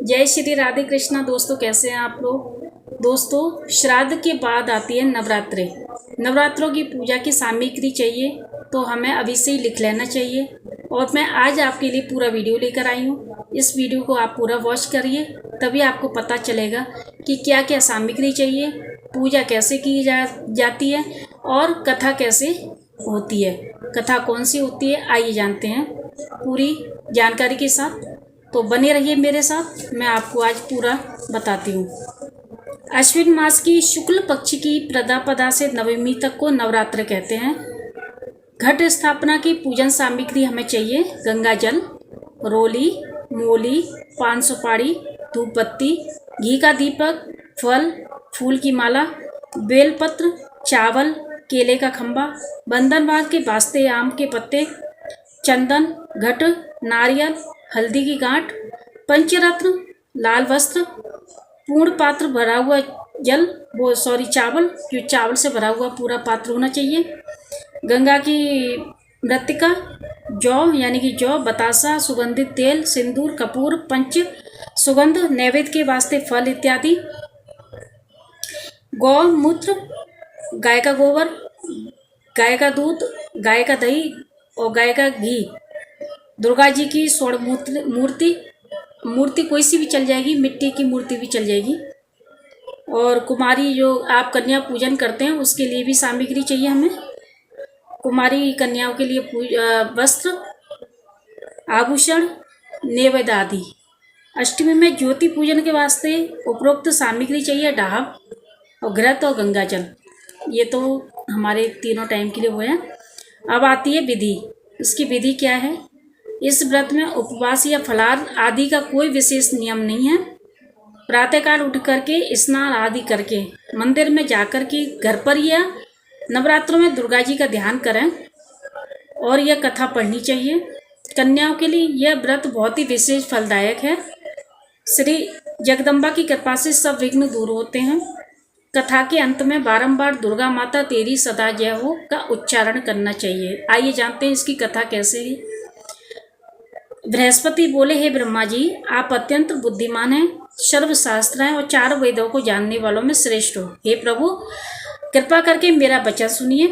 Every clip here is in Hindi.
जय श्री राधे कृष्णा। दोस्तों कैसे हैं आप लोग। दोस्तों श्राद्ध के बाद आती है नवरात्रि। नवरात्रों की पूजा की सामग्री चाहिए तो हमें अभी से ही लिख लेना चाहिए। और मैं आज आपके लिए पूरा वीडियो लेकर आई हूँ। इस वीडियो को आप पूरा वॉच करिए, तभी आपको पता चलेगा कि क्या क्या सामग्री चाहिए, पूजा कैसे की जाती है और कथा कैसे होती है। कथा कौन सी होती है आइए जानते हैं पूरी जानकारी के साथ। तो बने रहिए मेरे साथ, मैं आपको आज पूरा बताती हूँ। अश्विन मास की शुक्ल पक्ष की प्रदापदा से नवमी तक को नवरात्र कहते हैं। घट स्थापना की पूजन सामग्री हमें चाहिए गंगा जल, रोली, मोली, पान सुपारी, धूप बत्ती, घी का दीपक, फल फूल की माला, बेलपत्र, चावल, केले का खंभा, बंधनवाद के वास्ते आम के पत्ते, चंदन, घट, नारियल, हल्दी की गांठ, पंचरत्न, लाल वस्त्र, पूर्ण पात्र भरा हुआ जल चावल, जो चावल से भरा हुआ पूरा पात्र होना चाहिए, गंगा की मृतिका, जौ यानी कि जौ, बतासा, सुगंधित तेल, सिंदूर, कपूर, पंच सुगंध, नैवेद्य के वास्ते फल इत्यादि, गौमूत्र, गाय का गोबर, गाय का दूध, गाय का दही और गाय का घी, दुर्गा जी की स्वर्ण मूर्ति कोई सी भी चल जाएगी, मिट्टी की मूर्ति भी चल जाएगी। और कुमारी जो आप कन्या पूजन करते हैं उसके लिए भी सामग्री चाहिए हमें। कुमारी कन्याओं के लिए वस्त्र, आभूषण, नैवेद्य आदि। अष्टमी में ज्योति पूजन के वास्ते उपरोक्त सामग्री चाहिए डाब और घृत और गंगा जल। ये तो हमारे तीनों टाइम के लिए वो है। अब आती है विधि। इसकी विधि क्या है। इस व्रत में उपवास या फलाहार आदि का कोई विशेष नियम नहीं है। प्रातःकाल उठ करके स्नान आदि करके मंदिर में जाकर के घर पर या नवरात्रों में दुर्गा जी का ध्यान करें और यह कथा पढ़नी चाहिए। कन्याओं के लिए यह व्रत बहुत ही विशेष फलदायक है। श्री जगदम्बा की कृपा से सब विघ्न दूर होते हैं। कथा के अंत में बारंबार दुर्गा माता तेरी सदा जय हो का उच्चारण करना चाहिए। आइए जानते हैं इसकी कथा कैसे है। बृहस्पति बोले, हे ब्रह्मा जी, आप अत्यंत बुद्धिमान हैं, सर्वशास्त्र हैं और 4 वेदों को जानने वालों में श्रेष्ठ हो। हे प्रभु, कृपा करके मेरा वचन सुनिए।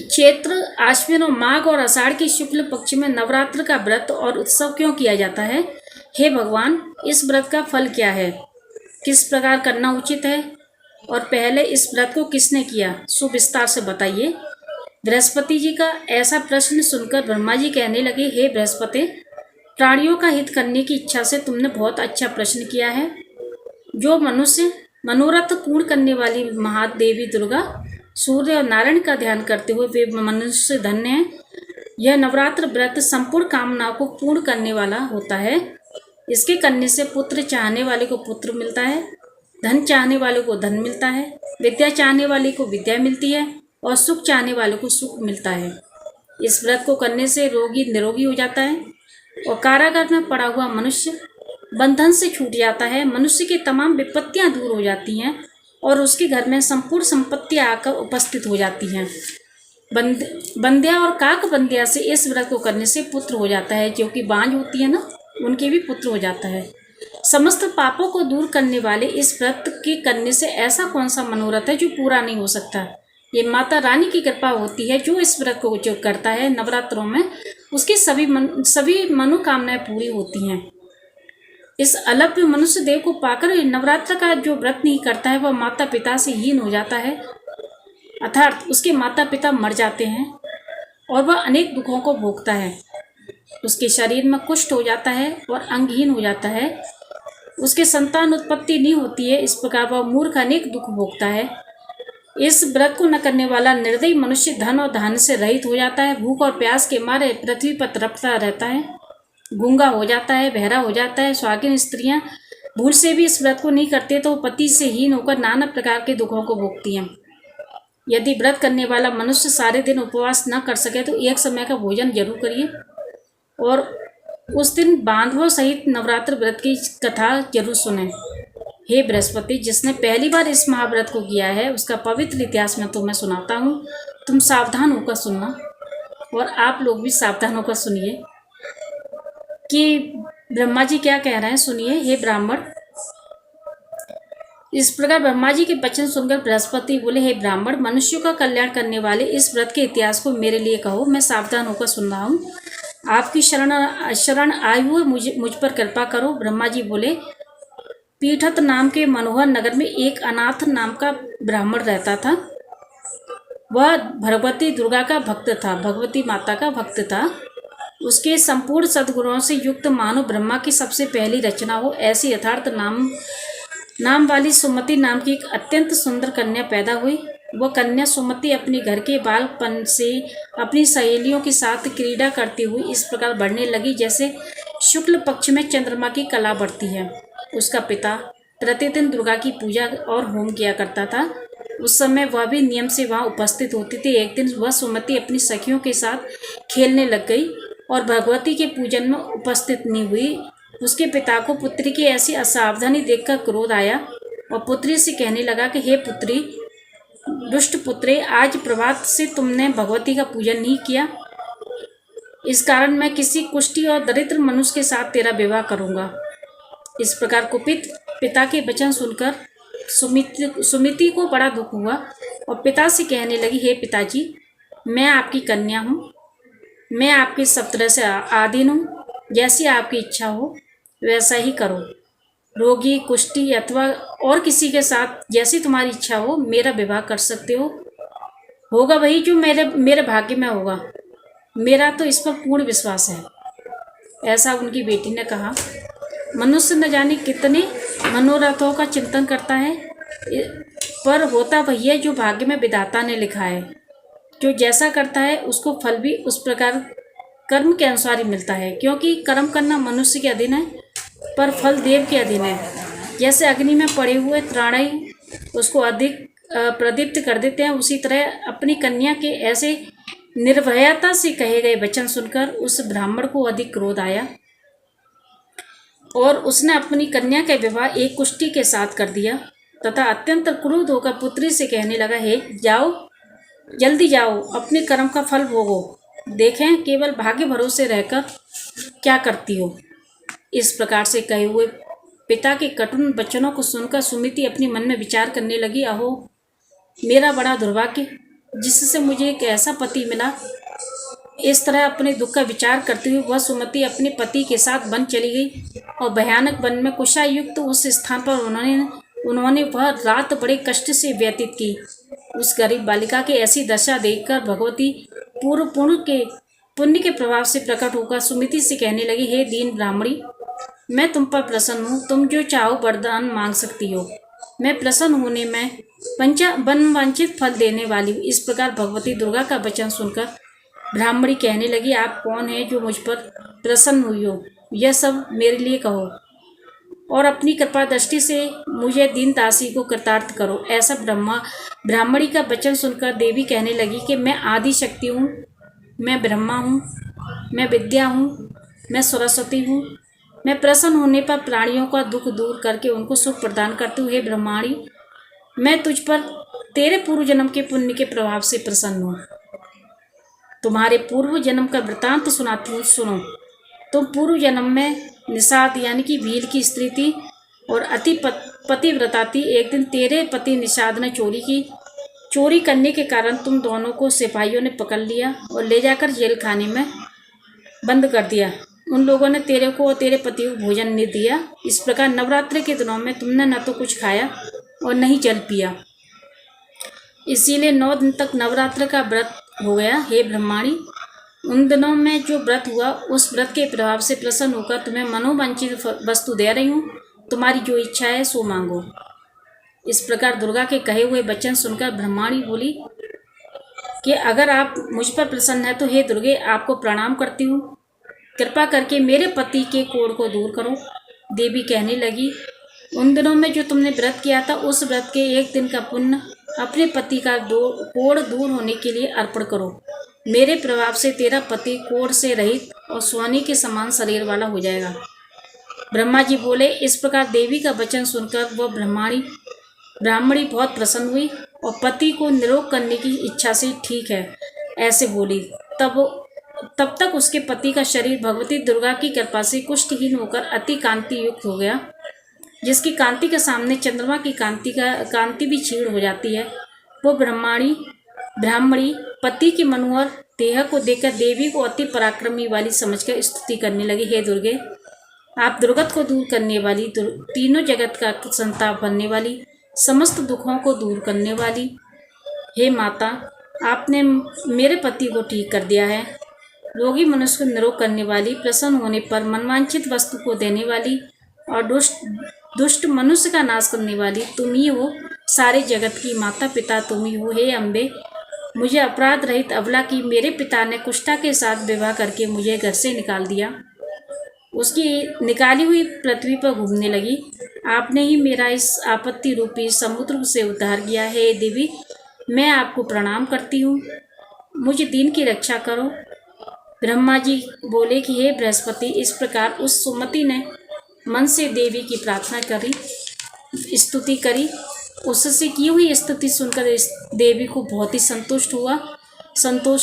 चैत्र, आश्विन और माघ और आषाढ़ की शुक्ल पक्ष में नवरात्र का व्रत और उत्सव क्यों किया जाता है। हे भगवान, इस व्रत का फल क्या है, किस प्रकार करना उचित है और पहले इस व्रत को किसने किया, सुविस्तार से बताइए। बृहस्पति जी का ऐसा प्रश्न सुनकर ब्रह्मा जी कहने लगे, हे बृहस्पति, प्राणियों का हित करने की इच्छा से तुमने बहुत अच्छा प्रश्न किया है। जो मनुष्य मनोरथ पूर्ण करने वाली महादेवी दुर्गा, सूर्य और नारायण का ध्यान करते हुए वे मनुष्य धन्य हैं। यह नवरात्र व्रत संपूर्ण कामनाओं को पूर्ण करने वाला होता है। इसके करने से पुत्र चाहने वाले को पुत्र मिलता है, धन चाहने वाले को धन मिलता है, विद्या चाहने वाले को विद्या मिलती है और सुख चाहने वाले को सुख मिलता है। इस व्रत को करने से रोगी निरोगी हो जाता है और कारागार में पड़ा हुआ मनुष्य बंधन से छूट जाता है। मनुष्य की तमाम विपत्तियां दूर हो जाती हैं और उसके घर में संपूर्ण संपत्तियां आकर उपस्थित हो जाती हैं। बंध्या और काक बंध्या से इस व्रत को करने से पुत्र हो जाता है। जो कि बांझ होती है ना, उनके भी पुत्र हो जाता है। समस्त पापों को दूर करने वाले इस व्रत के करने से ऐसा कौन सा मनोरथ है जो पूरा नहीं हो सकता। ये माता रानी की कृपा होती है। जो इस व्रत को जो करता है नवरात्रों में, उसकी सभी मनोकामनाएं पूरी होती हैं। इस अलभ्य मनुष्य देव को पाकर नवरात्र का जो व्रत नहीं करता है वह माता पिता से हीन हो जाता है, अर्थात उसके माता पिता मर जाते हैं और वह अनेक दुखों को भोगता है। उसके शरीर में कुष्ठ हो जाता है और अंगहीन हो जाता है। उसके संतान उत्पत्ति नहीं होती है। इस प्रकार वह मूर्ख अनेक दुख भोगता है। इस व्रत को न करने वाला निर्दयी मनुष्य धन और धान्य से रहित हो जाता है। भूख और प्यास के मारे पृथ्वी पर तड़पता रहता है, गूंगा हो जाता है, बहरा हो जाता है। स्वागिन स्त्रियां भूल से भी इस व्रत को नहीं करते तो पति से हीन होकर नाना प्रकार के दुखों को भोगती हैं। यदि व्रत करने वाला मनुष्य सारे दिन उपवास न कर सके तो एक समय का भोजन जरूर करिए और उस दिन बांधवों सहित नवरात्र व्रत की कथा जरूर सुने। हे बृहस्पति, जिसने पहली बार इस महाव्रत को किया है उसका पवित्र इतिहास मैं तुम्हें सुनाता हूँ। तुम सावधान होकर सुनना और आप लोग भी सावधान होकर सुनिए कि ब्रह्मा जी क्या कह रहे हैं सुनिए। हे ब्राह्मण, इस प्रकार ब्रह्मा जी के वचन सुनकर बृहस्पति बोले, हे ब्राह्मण, मनुष्यों का कल्याण करने वाले इस व्रत के इतिहास को मेरे लिए कहो, मैं सावधान होकर सुन रहा हूँ। आपकी शरण आई हुए मुझ पर कृपा करो। ब्रह्मा जी बोले, पीठत नाम के मनोहर नगर में एक अनाथ नाम का ब्राह्मण रहता था। वह भगवती दुर्गा का भक्त था, भगवती माता का भक्त था। उसके संपूर्ण सद्गुणों से युक्त मानो ब्रह्मा की सबसे पहली रचना हो ऐसी यथार्थ नाम वाली सुमति नाम की एक अत्यंत सुंदर कन्या पैदा हुई। वह कन्या सुमति अपने घर के बालपन से अपनी सहेलियों के साथ क्रीड़ा करती हुई इस प्रकार बढ़ने लगी जैसे शुक्ल पक्ष में चंद्रमा की कला बढ़ती है। उसका पिता प्रतिदिन दुर्गा की पूजा और होम किया करता था। उस समय वह भी नियम से वहां उपस्थित होती थी। एक दिन वह सुमति अपनी सखियों के साथ खेलने लग गई और भगवती के पूजन में उपस्थित नहीं हुई। उसके पिता को पुत्री की ऐसी असावधानी देखकर क्रोध आया और पुत्री से कहने लगा कि हे पुत्री, दुष्ट पुत्रे, आज प्रभात से तुमने भगवती का पूजन नहीं किया। इस कारण मैं किसी कुष्ठी और दरिद्र मनुष्य के साथ तेरा विवाह करूंगा। इस प्रकार कुपित पिता के वचन सुनकर सुमिति को बड़ा दुख हुआ और पिता से कहने लगी, हे पिताजी, मैं आपकी कन्या हूँ, मैं आपकी सब तरह से आधीन हूँ। जैसी आपकी इच्छा हो वैसा ही करो। रोगी, कुष्ठी अथवा और किसी के साथ जैसी तुम्हारी इच्छा हो मेरा विवाह कर सकते हो। होगा वही जो मेरे भाग्य में होगा। मेरा तो इस पर पूर्ण विश्वास है। ऐसा उनकी बेटी ने कहा। मनुष्य न जाने कितने मनोरथों का चिंतन करता है, पर होता वही है जो भाग्य में विधाता ने लिखा है। जो जैसा करता है उसको फल भी उस प्रकार कर्म के अनुसार ही मिलता है, क्योंकि कर्म करना मनुष्य के अधीन है पर फल देव के अधीन है। जैसे अग्नि में पड़े हुए त्राणय उसको अधिक प्रदीप्त कर देते हैं, उसी तरह अपनी कन्या के ऐसे निर्भयता से कहे गए वचन सुनकर उस ब्राह्मण को अधिक क्रोध आया और उसने अपनी कन्या का विवाह एक कुष्ठी के साथ कर दिया तथा अत्यंत क्रोध होकर पुत्री से कहने लगा, हे जाओ, जल्दी जाओ, अपने कर्म का फल भोगो। देखें केवल भाग्य भरोसे रहकर क्या करती हो। इस प्रकार से कहे हुए पिता के कठिन वचनों को सुनकर सुमिति अपने मन में विचार करने लगी, अहो मेरा बड़ा दुर्भाग्य, जिससे मुझे एक ऐसा पति मिला। इस तरह अपने दुख का विचार करते हुए वह सुमति अपने पति के साथ वन चली गई और भयानक वन में कुशायुक्त उस स्थान पर उन्होंने वह रात बड़े कष्ट से व्यतीत की। उस गरीब बालिका की ऐसी दशा देखकर भगवती पूर्व पुण्य के प्रभाव से प्रकट होकर सुमिति से कहने लगी, हे दीन ब्राह्मणी, मैं तुम पर प्रसन्न हूँ। तुम जो चाहो वरदान मांग सकती हो। मैं प्रसन्न होने में वनवांछित फल देने वाली हूँ। इस प्रकार भगवती दुर्गा का वचन सुनकर ब्राह्मणी कहने लगी, आप कौन है जो मुझ पर प्रसन्न हुई हो? यह सब मेरे लिए कहो और अपनी कृपा दृष्टि से मुझे दीन दासी को कृतार्थ करो। ऐसा ब्राह्मणी का वचन सुनकर देवी कहने लगी कि मैं आदि शक्ति हूँ, मैं ब्रह्मा हूँ, मैं विद्या हूँ, मैं सरस्वती हूँ। मैं प्रसन्न होने पर प्राणियों का दुख दूर करके उनको सुख प्रदान करती हूँ। हे ब्रह्माणी, मैं तुझ पर तेरे पूर्व जन्म के पुण्य के प्रभाव से प्रसन्न हूँ। तुम्हारे पूर्व जन्म का वृतांत सुनाती हूँ, सुनो। तुम पूर्व जन्म में निषाद यानी कि भील की स्त्री थी और अति पतिव्रता थी। एक दिन तेरे पति निषाद ने चोरी की। चोरी करने के कारण तुम दोनों को सिपाहियों ने पकड़ लिया और ले जाकर जेल खाने में बंद कर दिया। उन लोगों ने तेरे को और तेरे पति को भोजन नहीं दिया। इस प्रकार नवरात्रि के दिनों में तुमने न तो कुछ खाया और न ही जल पिया। इसीलिए 9 दिन तक नवरात्र का व्रत हो गया। हे ब्रह्माणी, उन दिनों में जो व्रत हुआ उस व्रत के प्रभाव से प्रसन्न होकर तुम्हें मनोवांछित वस्तु दे रही हूँ। तुम्हारी जो इच्छा है सो मांगो। इस प्रकार दुर्गा के कहे हुए वचन सुनकर ब्रह्माणी बोली कि अगर आप मुझ पर प्रसन्न है तो हे दुर्गे, आपको प्रणाम करती हूँ। कृपा करके मेरे पति के कोढ़ को दूर करो। देवी कहने लगी, उन दिनों में जो तुमने व्रत किया था उस व्रत के एक दिन का पुण्य अपने पति का कोढ़ दूर होने के लिए अर्पण करो। मेरे प्रभाव से तेरा पति कोढ़ से रहित और सोने के समान शरीर वाला हो जाएगा। ब्रह्मा जी बोले। इस प्रकार देवी का वचन सुनकर वह ब्राह्मणी बहुत प्रसन्न हुई और पति को निरोग करने की इच्छा से ठीक है ऐसे बोली। तब तब तक उसके पति का शरीर भगवती दुर्गा की कृपा से कुष्ठहीन होकर अति कांति युक्त हो गया, जिसकी कांति के सामने चंद्रमा की कांति भी क्षीण हो जाती है। वो ब्राह्मणी पति की मनोहर देह को देखकर देवी को अति पराक्रमी वाली समझकर स्तुति करने लगी। हे दुर्गे, आप दुर्गत को दूर करने वाली, तीनों जगत का संताप भरने वाली, समस्त दुखों को दूर करने वाली, हे माता, आपने मेरे पति को ठीक कर दिया है। रोगी मनुष्य को निरोग करने वाली, प्रसन्न होने पर मनवांछित वस्तु को देने वाली और दुष्ट मनुष्य का नाश करने वाली तुम ही हो। सारे जगत की माता पिता तुम ही हो। हे अम्बे, मुझे अपराध रहित अबला की मेरे पिता ने कुष्ठा के साथ विवाह करके मुझे घर से निकाल दिया। उसकी निकाली हुई पृथ्वी पर घूमने लगी। आपने ही मेरा इस आपत्ति रूपी समुद्र से उद्धार किया। हे देवी, मैं आपको प्रणाम करती हूँ, मुझे दीन की रक्षा करो। ब्रह्मा जी बोले कि हे बृहस्पति, इस प्रकार उस सुमति ने मन से देवी की प्रार्थना करी, स्तुति करी। उससे की हुई स्तुति सुनकर इस देवी को बहुत ही संतोष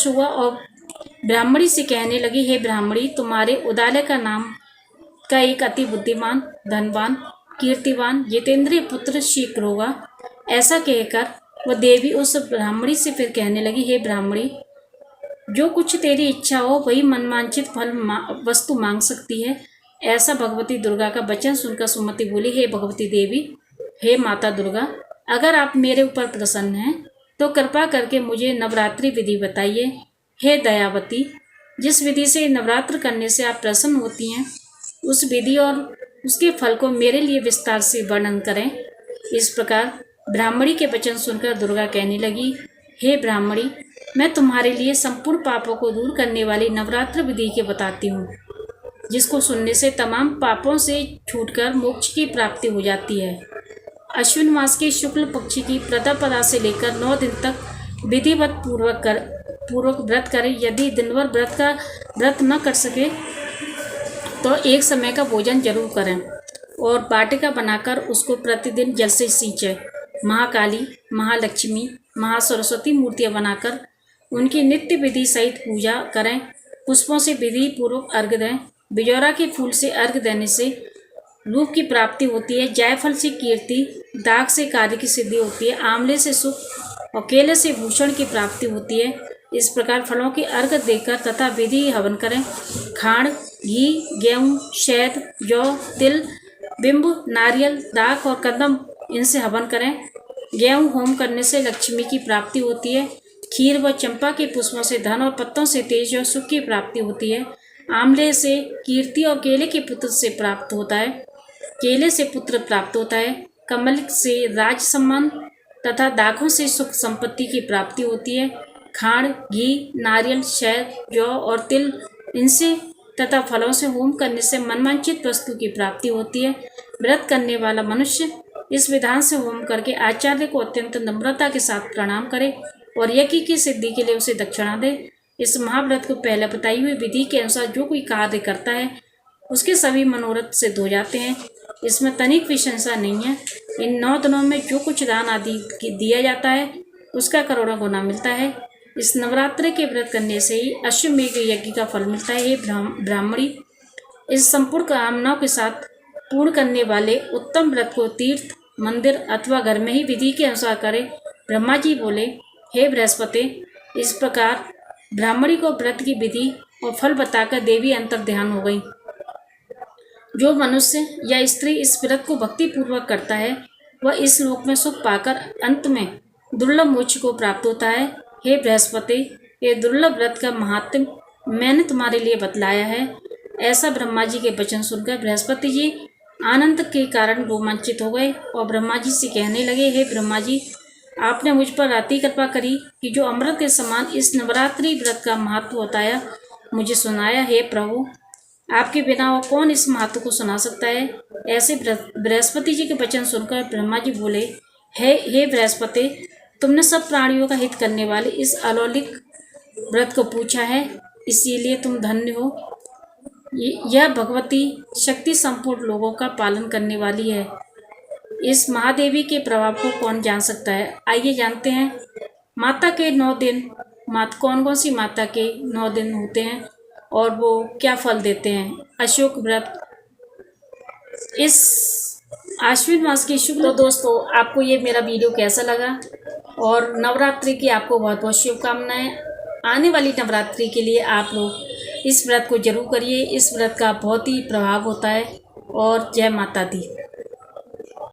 हुआ और ब्राह्मणी से कहने लगी, हे ब्राह्मणी, तुम्हारे उदालय का नाम का एक अति बुद्धिमान, धनवान, कीर्तिवान, जितेंद्रिय पुत्र शीघ्र होगा। ऐसा कहकर वह देवी उस ब्राह्मणी से फिर कहने लगी, हे ब्राह्मणी, जो कुछ तेरी इच्छा हो वही मनवांछित फल वस्तु मांग सकती है। ऐसा भगवती दुर्गा का वचन सुनकर सुमति बोली, हे भगवती देवी, हे माता दुर्गा, अगर आप मेरे ऊपर प्रसन्न हैं तो कृपा करके मुझे नवरात्रि विधि बताइए। हे दयावती, जिस विधि से नवरात्र करने से आप प्रसन्न होती हैं, उस विधि और उसके फल को मेरे लिए विस्तार से वर्णन करें। इस प्रकार ब्राह्मणी के वचन सुनकर दुर्गा कहने लगी, हे ब्राह्मणी, मैं तुम्हारे लिए संपूर्ण पापों को दूर करने वाली नवरात्र विधि के बताती हूँ, जिसको सुनने से तमाम पापों से छूटकर मोक्ष की प्राप्ति हो जाती है। अश्विन मास के शुक्ल पक्षी की प्रथम से लेकर 9 दिन तक विधिवत पूर्वक व्रत करें। यदि दिनभर व्रत न कर सके तो एक समय का भोजन जरूर करें और वाटिका बनाकर उसको प्रतिदिन जल से सींचें। महाकाली, महालक्ष्मी, महासरस्वती मूर्तियां बनाकर उनकी नित्य विधि सहित पूजा करें। पुष्पों से विधि पूर्वक अर्घ्य दें। बिजौरा के फूल से अर्घ्य देने से रूप की प्राप्ति होती है। जायफल से कीर्ति, दाग से कार्य की सिद्धि होती है। आंवले से सुख और केले से भूषण की प्राप्ति होती है। इस प्रकार फलों की अर्घ्य देकर तथा विधि हवन करें। खांड, घी, गेहूँ, शहद, जौ, तिल, बिंब, नारियल, दाख और कदम, इनसे हवन करें। गेहूँ होम करने से लक्ष्मी की प्राप्ति होती है। खीर व चंपा के पुष्पों से धन और पत्तों से तेज और सुख की प्राप्ति होती है। आंवले से कीर्ति और केले के पुत्र से प्राप्त होता है। केले से पुत्र प्राप्त होता है। कमल से राज सम्मान तथा दाखों से सुख संपत्ति की प्राप्ति होती है। खांड, घी, नारियल, शहद, जौ और तिल, इनसे तथा फलों से होम करने से मनवांछित वस्तु की प्राप्ति होती है। व्रत करने वाला मनुष्य इस विधान से होम करके आचार्य को अत्यंत नम्रता के साथ प्रणाम करे और यज्ञ की सिद्धि के लिए उसे दक्षिणा दे। इस महाव्रत को पहले बताई हुई विधि के अनुसार जो कोई कार्य करता है उसके सभी मनोरथ सिद्ध हो जाते हैं। इसमें तनिक भी संशय नहीं है। इन 9 दिनों में जो कुछ दान आदि दिया जाता है उसका करोड़ों गुना मिलता है। इस नवरात्रि के व्रत करने से ही अश्वमेघ यज्ञ का फल मिलता है। हे ब्राह्मणी, इस संपूर्ण कामनाओं के साथ पूर्ण करने वाले उत्तम व्रत को तीर्थ, मंदिर अथवा घर में ही विधि के अनुसार करें। ब्रह्मा जी बोले, हे बृहस्पति, इस प्रकार ब्राह्मणी को व्रत की विधि और फल बताकर देवी अंतर ध्यान हो गई। जो मनुष्य या स्त्री इस व्रत को भक्ति पूर्वक करता है वह इस लोक में सुख पाकर अंत में दुर्लभ मोक्ष को प्राप्त होता है। हे बृहस्पति, ये दुर्लभ व्रत का महात्म्य मैंने तुम्हारे लिए बतलाया है। ऐसा ब्रह्मा जी के वचन सुनकर बृहस्पति जी आनंद के कारण रोमांचित हो गए और ब्रह्मा जी से कहने लगे, हे ब्रह्मा जी, आपने मुझ पर अति कृपा करी कि जो अमृत के समान इस नवरात्रि व्रत का महत्व बताया मुझे सुनाया। हे प्रभु, आपके बिना और कौन इस महत्व को सुना सकता है। ऐसे बृहस्पति जी के वचन सुनकर ब्रह्मा जी बोले, हे बृहस्पति, तुमने सब प्राणियों का हित करने वाले इस अलौकिक व्रत को पूछा है, इसीलिए तुम धन्य हो। यह भगवती शक्ति संपूर्ण लोगों का पालन करने वाली है। इस महादेवी के प्रभाव को कौन जान सकता है। आइए जानते हैं। माता के 9 दिन कौन कौन सी माता के 9 दिन होते हैं और वो क्या फल देते हैं। अशोक व्रत इस आश्विन मास की शुक्ल। तो दोस्तों, आपको ये मेरा वीडियो कैसा लगा, और नवरात्रि की आपको बहुत बहुत शुभकामनाएं। आने वाली नवरात्रि के लिए आप लोग इस व्रत को जरूर करिए। इस व्रत का बहुत ही प्रभाव होता है। और जय माता दी।